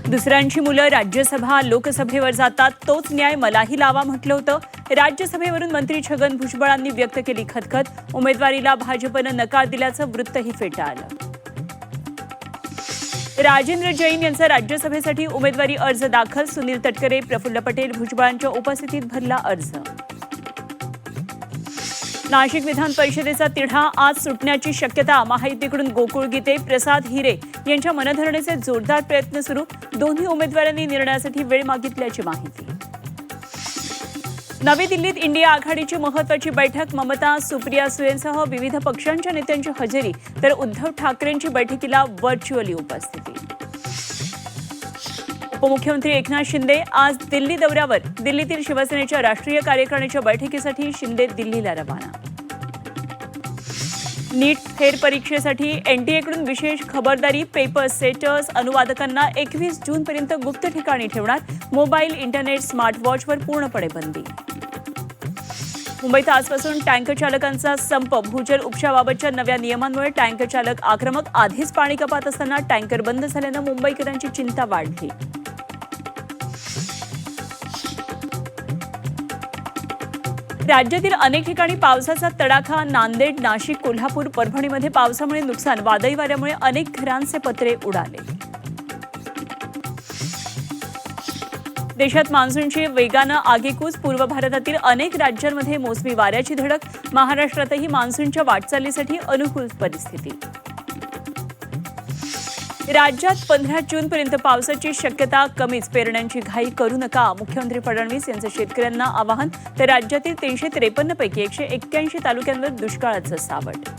दुसऱ्यांची मुलं राज्यसभा लोकसभेवर जातात, तोच न्याय मलाही लावा म्हटलं होतं. राज्यसभेवरून मंत्री छगन भुजबळांनी व्यक्त केली खदखद. उमेदवारीला भाजपनं नकार दिल्याचं वृत्तही फेटाळलं. राजेंद्र जैन यांचा राज्यसभेसाठी उमेदवारी अर्ज दाखल. सुनील तटकरे, प्रफुल्ल पटेल, भुजबळांच्या उपस्थितीत भरला अर्ज. नाशिक विधान परिषदेचा तिढा आज सुटण्याची शक्यता. महायुतीकडून गोकुळ गीते, प्रसाद हिरे यांच्या मनधरणीचे जोरदार प्रयत्न सुरू. दोन्ही उमेदवारांनी निर्णयासाठी वेळ मागितल्याची माहिती. नवी दिल्लीत इंडिया आघाडीची महत्त्वाची बैठक. ममता, सुप्रिया सुळेंसह विविध पक्षांच्या नेत्यांची हजेरी, तर उद्धव ठाकरेंची बैठकीला व्हर्च्युअली उपस्थिती. उपमुख्यमंत्री एकनाथ शिंदे आज दिल्ली दौऱ्यावर. दिल्लीतील शिवसेनेच्या राष्ट्रीय कार्यकारिणीच्या बैठकीसाठी शिंदे दिल्लीला रवाना. नीट फेरपरीक्षेसाठी एनटीएकडून विशेष खबरदारी. पेपर सेटर्स, अनुवादकांना 21 जूनपर्यंत गुप्त ठिकाणी ठेवणार. मोबाईल, इंटरनेट, स्मार्टवॉचवर पूर्णपणे बंदी. मुंबईत आजपासून टँकर चालकांचा संप. भूजल उपशाबाबतच्या नव्या नियमांमुळे टँकर चालक आक्रमक. आधीच पाणी कपात असताना टँकर बंद झाल्यानं मुंबईकरांची चिंता वाढली. राज्यातील अनेक ठिकाणी पावसाचा तडाखा. नांदेड, नाशिक, कोल्हापूर, परभणीमध्ये पावसामुळे नुकसान. वादळी वाऱ्यामुळे अनेक घरांचे पत्रे उडाले. देशात मान्सूनची वेगानं आगेकूच. पूर्व भारतातील अनेक राज्यांमध्ये मोसमी वाऱ्याची धडक. महाराष्ट्रातही मान्सूनच्या वाटचालीसाठी अनुकूल परिस्थिती. राज्यात 15 जूनपर्यंत पावसाची शक्यता कमीच. पेरण्यांची घाई करू नका. मुख्यमंत्री फडणवीस यांचं शेतकऱ्यांना आवाहन. तर राज्यातील 353 पैकी 181 तालुक्यांवर दुष्काळाचं सावट.